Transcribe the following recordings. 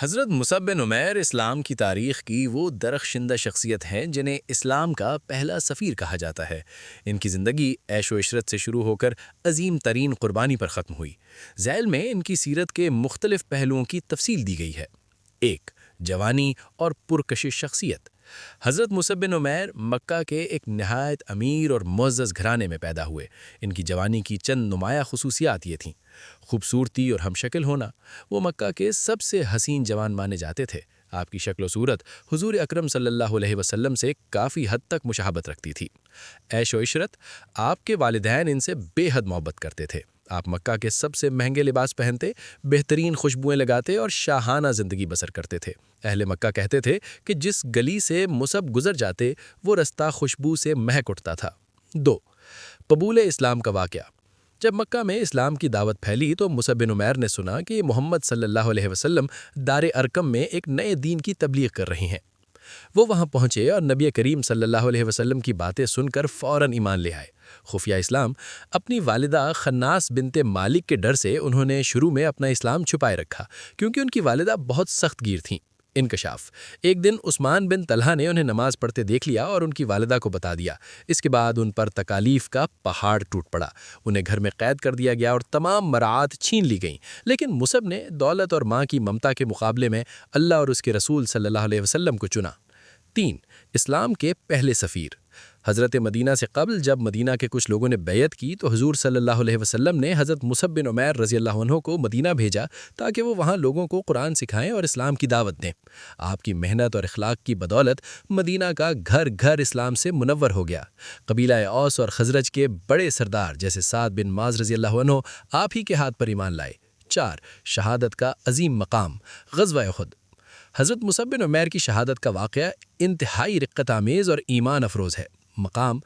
حضرت مصعب بن عمیر اسلام کی تاریخ کی وہ درخشندہ شخصیت ہیں جنہیں اسلام کا پہلا سفیر کہا جاتا ہے۔ ان کی زندگی عیش و عشرت سے شروع ہو کر عظیم ترین قربانی پر ختم ہوئی۔ ذیل میں ان کی سیرت کے مختلف پہلوؤں کی تفصیل دی گئی ہے۔ 1. جوانی اور پرکشش شخصیت۔ حضرت مصعب بن عمیر مکہ کے ایک نہایت امیر اور معزز گھرانے میں پیدا ہوئے۔ ان کی جوانی کی چند نمایاں خصوصیات یہ تھیں: خوبصورتی اور ہم شکل ہونا۔ وہ مکہ کے سب سے حسین جوان مانے جاتے تھے۔ آپ کی شکل و صورت حضور اکرم صلی اللہ علیہ وسلم سے کافی حد تک مشابہت رکھتی تھی۔ عیش و عشرت۔ آپ کے والدین ان سے بے حد محبت کرتے تھے۔ آپ مکہ کے سب سے مہنگے لباس پہنتے، بہترین خوشبوئیں لگاتے اور شاہانہ زندگی بسر کرتے تھے۔ اہل مکہ کہتے تھے کہ جس گلی سے مصعب گزر جاتے وہ رستہ خوشبو سے مہک اٹھتا تھا۔ 2. قبول اسلام کا واقعہ۔ جب مکہ میں اسلام کی دعوت پھیلی تو مصعب بن عمیر نے سنا کہ محمد صلی اللہ علیہ وسلم دار ارقم میں ایک نئے دین کی تبلیغ کر رہی ہیں۔ وہ وہاں پہنچے اور نبی کریم صلی اللہ علیہ وسلم کی باتیں سن کر فوراً ایمان لے آئے۔ خفیہ اسلام۔ اپنی والدہ خناس بنت مالک کے ڈر سے انہوں نے شروع میں اپنا اسلام چھپائے رکھا، کیونکہ ان کی والدہ بہت سخت گیر تھیں۔ انکشاف۔ ایک دن عثمان بن طلحہ نے انہیں نماز پڑھتے دیکھ لیا اور ان کی والدہ کو بتا دیا۔ اس کے بعد ان پر تکالیف کا پہاڑ ٹوٹ پڑا۔ انہیں گھر میں قید کر دیا گیا اور تمام مراعات چھین لی گئیں، لیکن مصعب نے دولت اور ماں کی ممتا کے مقابلے میں اللہ اور اس کے رسول صلی اللہ علیہ وسلم کو چنا۔ 3. اسلام کے پہلے سفیر۔ حضرت مدینہ سے قبل جب مدینہ کے کچھ لوگوں نے بیعت کی تو حضور صلی اللہ علیہ وسلم نے حضرت مصعب بن عمیر رضی اللہ عنہ کو مدینہ بھیجا تاکہ وہ وہاں لوگوں کو قرآن سکھائیں اور اسلام کی دعوت دیں۔ آپ کی محنت اور اخلاق کی بدولت مدینہ کا گھر گھر اسلام سے منور ہو گیا۔ قبیلہ اوس اور خزرج کے بڑے سردار جیسے سعد بن معاذ رضی اللہ عنہ آپ ہی کے ہاتھ پر ایمان لائے۔ 4. شہادت کا عظیم مقام۔ غزوہ احد۔ حضرت مصعب بن عمیر کی شہادت کا واقعہ انتہائی رقت آمیز اور ایمان افروز ہے۔ مقام: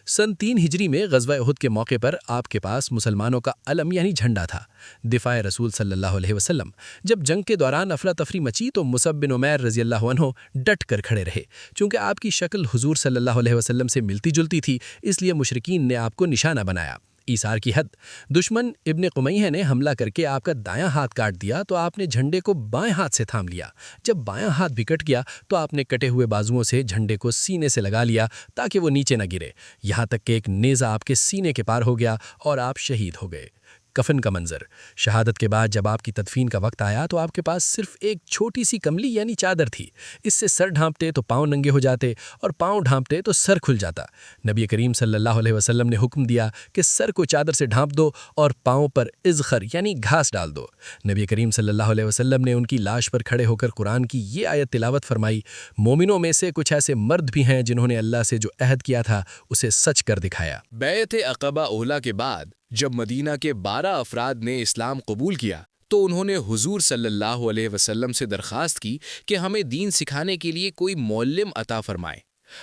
سن 3 ہجری میں غزوہ احد کے موقع پر آپ کے پاس مسلمانوں کا علم یعنی جھنڈا تھا، دفاع رسول صلی اللہ علیہ وسلم۔ جب جنگ کے دوران افراتفری مچی تو مصعب بن عمیر رضی اللہ عنہ ڈٹ کر کھڑے رہے۔ چونکہ آپ کی شکل حضور صلی اللہ علیہ وسلم سے ملتی جلتی تھی، اس لیے مشرکین نے آپ کو نشانہ بنایا۔ ایثار کی حد۔ دشمن ابن قمیہ نے حملہ کر کے آپ کا دایاں ہاتھ کاٹ دیا تو آپ نے جھنڈے کو بائیں ہاتھ سے تھام لیا۔ جب بایاں ہاتھ بھی کٹ گیا تو آپ نے کٹے ہوئے بازوؤں سے جھنڈے کو سینے سے لگا لیا تاکہ وہ نیچے نہ گرے، یہاں تک کہ ایک نیزہ آپ کے سینے کے پار ہو گیا اور آپ شہید ہو گئے۔ کفن کا منظر۔ شہادت کے بعد جب آپ کی تدفین کا وقت آیا تو آپ کے پاس صرف ایک چھوٹی سی کملی یعنی چادر تھی۔ اس سے سر ڈھانپتے تو پاؤں ننگے ہو جاتے اور پاؤں ڈھانپتے تو سر کھل جاتا۔ نبی کریم صلی اللہ علیہ وسلم نے حکم دیا کہ سر کو چادر سے ڈھانپ دو اور پاؤں پر اذخر یعنی گھاس ڈال دو۔ نبی کریم صلی اللہ علیہ وسلم نے ان کی لاش پر کھڑے ہو کر قرآن کی یہ آیت تلاوت فرمائی: مومنوں میں سے کچھ ایسے مرد بھی ہیں جنہوں نے اللہ سے جو عہد کیا تھا اسے سچ کر دکھایا۔ بیعت عقبہ اولیٰ کے بعد جب مدینہ کے 12 افراد نے اسلام قبول کیا تو انہوں نے حضور صلی اللہ علیہ وسلم سے درخواست کی کہ ہمیں دین سکھانے کے لیے کوئی معلم عطا فرمائے۔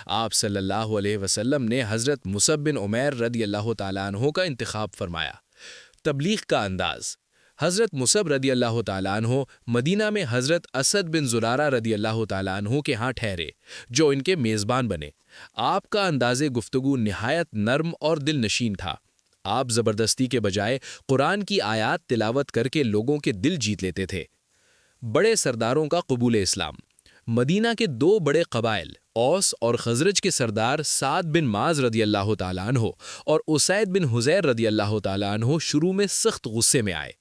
آپ صلی اللہ علیہ وسلم نے حضرت مصعب بن عمیر رضی اللہ تعالیٰ عنہ کا انتخاب فرمایا۔ تبلیغ کا انداز۔ حضرت مصعب رضی اللہ تعالیٰ عنہ مدینہ میں حضرت اسد بن زرارہ رضی اللہ تعالیٰ عنہ کے ہاں ٹھہرے، جو ان کے میزبان بنے۔ آپ کا انداز گفتگو نہایت نرم اور دل نشین تھا۔ آپ زبردستی کے بجائے قرآن کی آیات تلاوت کر کے لوگوں کے دل جیت لیتے تھے۔ بڑے سرداروں کا قبول اسلام۔ مدینہ کے 2 بڑے قبائل اوس اور خزرج کے سردار سعد بن معاذ رضی اللہ تعالیٰ عنہ اور اسید بن حضیر رضی اللہ تعالیٰ عنہ شروع میں سخت غصے میں آئے۔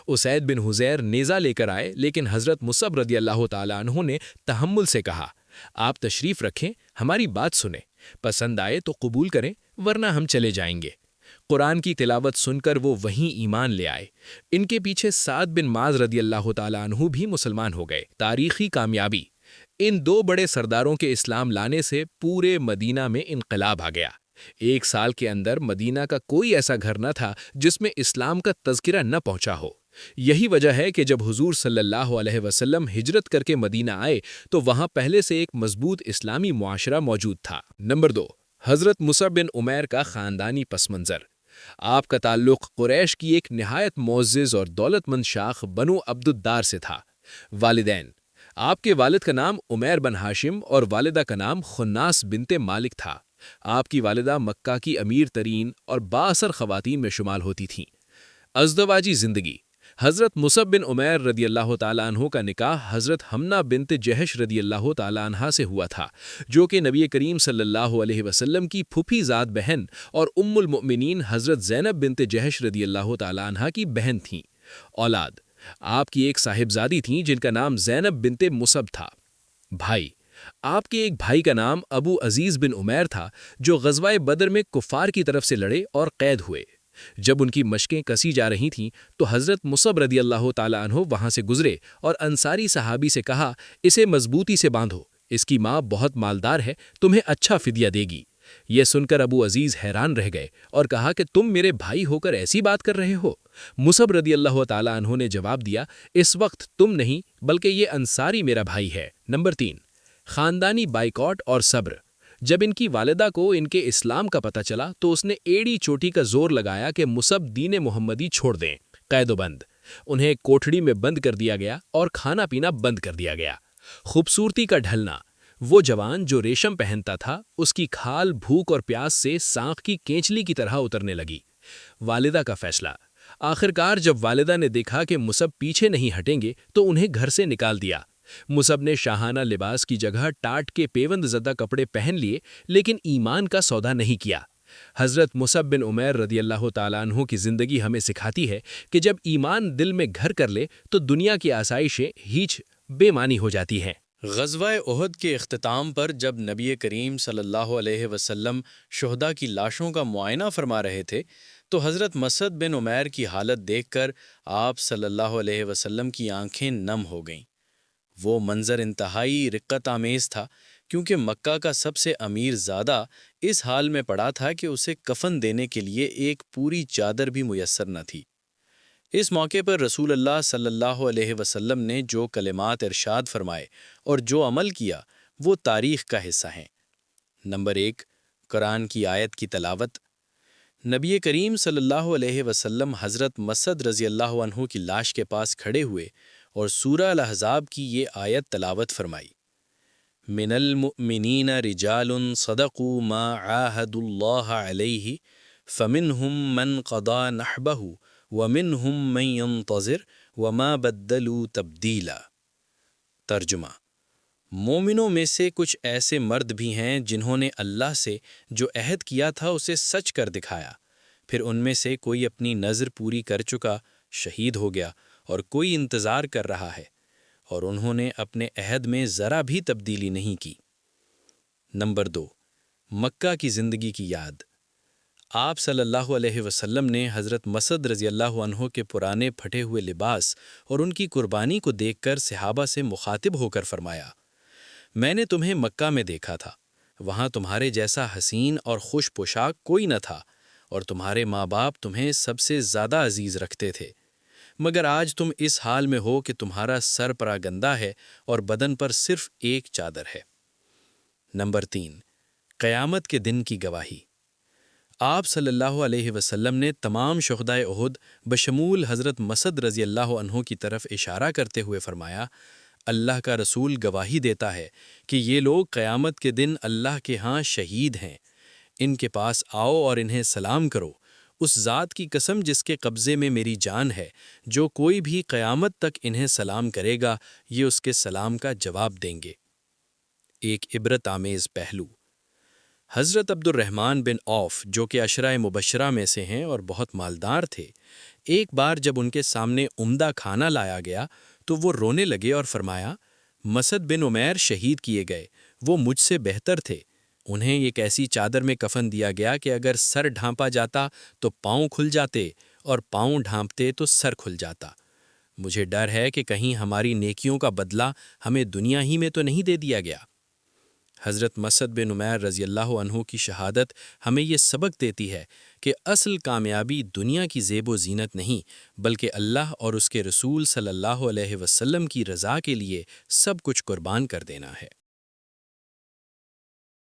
اسید بن حضیر نیزہ لے کر آئے، لیکن حضرت مصعب رضی اللہ تعالیٰ عنہ نے تحمل سے کہا: آپ تشریف رکھیں، ہماری بات سنیں، پسند آئے تو قبول کریں ورنہ ہم چلے جائیں گے۔ قرآن کی تلاوت سن کر وہ وہیں ایمان لے آئے۔ ان کے پیچھے سعد بن معاذ رضی اللہ تعالیٰ عنہ بھی مسلمان ہو گئے۔ تاریخی کامیابی۔ ان 2 بڑے سرداروں کے اسلام لانے سے پورے مدینہ میں انقلاب آ گیا۔ 1 سال کے اندر مدینہ کا کوئی ایسا گھر نہ تھا جس میں اسلام کا تذکرہ نہ پہنچا ہو۔ یہی وجہ ہے کہ جب حضور صلی اللہ علیہ وسلم ہجرت کر کے مدینہ آئے تو وہاں پہلے سے ایک مضبوط اسلامی معاشرہ موجود تھا۔ نمبر 2. حضرت مصعب بن عمیر کا خاندانی پس منظر۔ آپ کا تعلق قریش کی ایک نہایت معزز اور دولت مند شاخ بنو عبد الدار سے تھا۔ والدین: آپ کے والد کا نام عمیر بن ہاشم اور والدہ کا نام خناس بنت مالک تھا۔ آپ کی والدہ مکہ کی امیر ترین اور با اثر خواتین میں شمال ہوتی تھیں۔ ازدواجی زندگی۔ حضرت مصعب بن عمیر رضی اللہ تعالیٰ عنہ کا نکاح حضرت حمنہ بنت جہش رضی اللہ تعالیٰ عنہ سے ہوا تھا، جو کہ نبی کریم صلی اللہ علیہ وسلم کی پھوپھی زاد بہن اور ام المؤمنین حضرت زینب بنت جہش رضی اللہ تعالیٰ عنہ کی بہن تھیں۔ اولاد: آپ کی ایک صاحبزادی تھیں جن کا نام زینب بنت مصعب تھا۔ بھائی: آپ کے ایک بھائی کا نام ابو عزیز بن عمیر تھا، جو غزوہ بدر میں کفار کی طرف سے لڑے اور قید ہوئے۔ جب ان کی مشقیں کسی جا رہی تھیں تو حضرت مصعب رضی اللہ تعالیٰ عنہ وہاں سے گزرے اور انصاری صحابی سے کہا، اسے مضبوطی سے باندھو، اس کی ماں بہت مالدار ہے، تمہیں اچھا فدیہ دے گی۔ یہ سن کر ابو عزیز حیران رہ گئے اور کہا کہ تم میرے بھائی ہو کر ایسی بات کر رہے ہو؟ مصعب رضی اللہ تعالیٰ عنہ نے جواب دیا، اس وقت تم نہیں بلکہ یہ انصاری میرا بھائی ہے۔ نمبر 3، خاندانی بائیکاٹ اور صبر۔ جب ان کی والدہ کو ان کے اسلام کا پتہ چلا تو اس نے ایڑی چوٹی کا زور لگایا کہ مصعب دین محمدی چھوڑ دیں۔ قید و بند، انہیں کوٹھڑی میں بند کر دیا گیا اور کھانا پینا بند کر دیا گیا۔ خوبصورتی کا ڈھلنا، وہ جوان جو ریشم پہنتا تھا، اس کی کھال بھوک اور پیاس سے سانق کی کینچلی کی طرح اترنے لگی۔ والدہ کا فیصلہ، آخرکار جب والدہ نے دیکھا کہ مصعب پیچھے نہیں ہٹیں گے تو انہیں گھر سے نکال دیا۔ مصعب نے شاہانہ لباس کی جگہ ٹاٹ کے پیوند زدہ کپڑے پہن لیے، لیکن ایمان کا سودا نہیں کیا۔ حضرت مصعب بن عمیر رضی اللہ تعالیٰ عنہ کی زندگی ہمیں سکھاتی ہے کہ جب ایمان دل میں گھر کر لے تو دنیا کی آسائشیں ہیچ بے معنی ہو جاتی ہیں۔ غزوہ احد کے اختتام پر جب نبی کریم صلی اللہ علیہ وسلم شہداء کی لاشوں کا معائنہ فرما رہے تھے تو حضرت مصعب بن عمیر کی حالت دیکھ کر آپ صلی اللہ علیہ وسلم کی آنکھیں نم ہو گئیں۔ وہ منظر انتہائی رقت آمیز تھا، کیونکہ مکہ کا سب سے امیر زادہ اس حال میں پڑا تھا کہ اسے کفن دینے کے لیے ایک پوری چادر بھی میسر نہ تھی۔ اس موقع پر رسول اللہ صلی اللہ علیہ وسلم نے جو کلمات ارشاد فرمائے اور جو عمل کیا وہ تاریخ کا حصہ ہیں۔ نمبر 1، قرآن کی آیت کی تلاوت۔ نبی کریم صلی اللہ علیہ وسلم حضرت مصعب رضی اللہ عنہ کی لاش کے پاس کھڑے ہوئے اور سورہ الاحزاب کی یہ آیت تلاوت فرمائی۔ من المؤمنین رجال صدقوا ما عاہدوا اللہ علیہ فمنہم من قضى نحبہ ومنہم من ينتظر وما بدلوا تبدیلا۔ ترجمہ: مومنوں میں سے کچھ ایسے مرد بھی ہیں جنہوں نے اللہ سے جو عہد کیا تھا اسے سچ کر دکھایا، پھر ان میں سے کوئی اپنی نذر پوری کر چکا شہید ہو گیا اور کوئی انتظار کر رہا ہے، اور انہوں نے اپنے عہد میں ذرا بھی تبدیلی نہیں کی۔ نمبر 2، مکہ کی زندگی کی یاد۔ آپ صلی اللہ علیہ وسلم نے حضرت مصعب رضی اللہ عنہ کے پرانے پھٹے ہوئے لباس اور ان کی قربانی کو دیکھ کر صحابہ سے مخاطب ہو کر فرمایا، میں نے تمہیں مکہ میں دیکھا تھا، وہاں تمہارے جیسا حسین اور خوش پوشاک کوئی نہ تھا، اور تمہارے ماں باپ تمہیں سب سے زیادہ عزیز رکھتے تھے، مگر آج تم اس حال میں ہو کہ تمہارا سر پراگندہ ہے اور بدن پر صرف ایک چادر ہے۔ نمبر 3، قیامت کے دن کی گواہی۔ آپ صلی اللہ علیہ وسلم نے تمام شہدائے احد بشمول حضرت مصعب رضی اللہ عنہ کی طرف اشارہ کرتے ہوئے فرمایا، اللہ کا رسول گواہی دیتا ہے کہ یہ لوگ قیامت کے دن اللہ کے ہاں شہید ہیں۔ ان کے پاس آؤ اور انہیں سلام کرو، اس ذات کی قسم جس کے قبضے میں میری جان ہے، جو کوئی بھی قیامت تک انہیں سلام کرے گا یہ اس کے سلام کا جواب دیں گے۔ ایک عبرت آمیز پہلو۔ حضرت عبد الرحمن بن عوف جو کہ عشرہ مبشرہ میں سے ہیں اور بہت مالدار تھے، ایک بار جب ان کے سامنے عمدہ کھانا لایا گیا تو وہ رونے لگے اور فرمایا، مصعب بن عمیر شہید کیے گئے، وہ مجھ سے بہتر تھے، انہیں ایک ایسی چادر میں کفن دیا گیا کہ اگر سر ڈھانپا جاتا تو پاؤں کھل جاتے اور پاؤں ڈھانپتے تو سر کھل جاتا۔ مجھے ڈر ہے کہ کہیں ہماری نیکیوں کا بدلہ ہمیں دنیا ہی میں تو نہیں دے دیا گیا۔ حضرت مصعب بن عمیر رضی اللہ عنہ کی شہادت ہمیں یہ سبق دیتی ہے کہ اصل کامیابی دنیا کی زیب و زینت نہیں بلکہ اللہ اور اس کے رسول صلی اللہ علیہ وسلم کی رضا کے لیے سب کچھ قربان کر دینا ہے۔